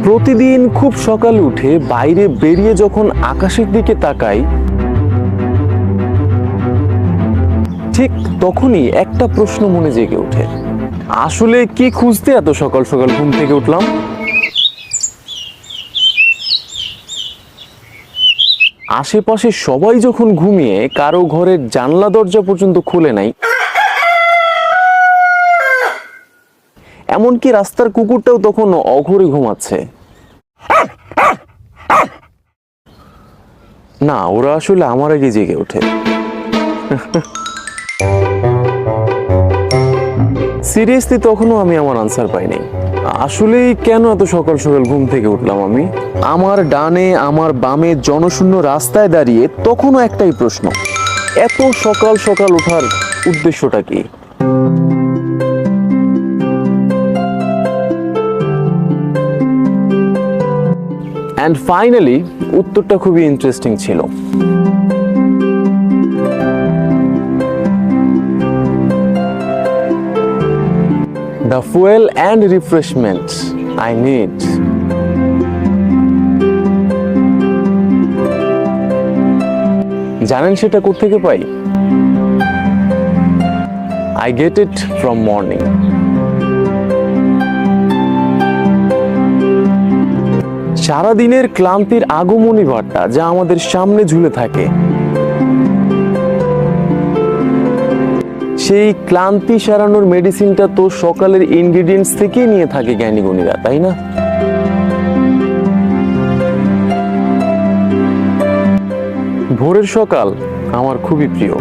প্রতিদিন খুব সকালে উঠে বাইরে বেরিয়ে যখন আকাশের দিকে তাকাই, ঠিক তখনই একটা প্রশ্ন মনে জেগে ওঠে। আসলে কি খুঁজতে এত সকাল সকাল ঘুম থেকে উঠলাম? আশেপাশে সবাই যখন ঘুমিয়ে, কারো ঘরের জানলা দরজা পর্যন্ত খুলে নাই, এমনকি রাস্তার কুকুরটাও তখন অঘরে ঘুমাচ্ছে। না, ওরা আসলে আমার আগে জেগে ওঠে। সিরিয়াসলি তখনও আমি আমার আনসার পাইনি। আসলে কেন এত সকাল সকাল ঘুম থেকে উঠলাম আমি? আমার ডানে আমার বামে জনশূন্য রাস্তায় দাঁড়িয়ে তখনও একটাই প্রশ্ন, এত সকাল সকাল ওঠার উদ্দেশ্যটা কি? অ্যান্ড ফাইনালি উত্তরটা খুবই ইন্টারেস্টিং ছিল। The fuel and refreshment I need. জানেন সেটা কোত্থেকে পাই? I get it from morning. সারাদিনের ক্লান্তির আগমনী বার্তা যা আমাদের সামনে ঝুলে থাকে, সেই ক্লান্তি সারানোর মেডিসিনটা তো সকালের ইনগ্রেডিয়েন্টস থেকেই নিয়ে থাকে জ্ঞানীগুণীরা, তাই না? ভোরের সকাল আমার খুবই প্রিয়।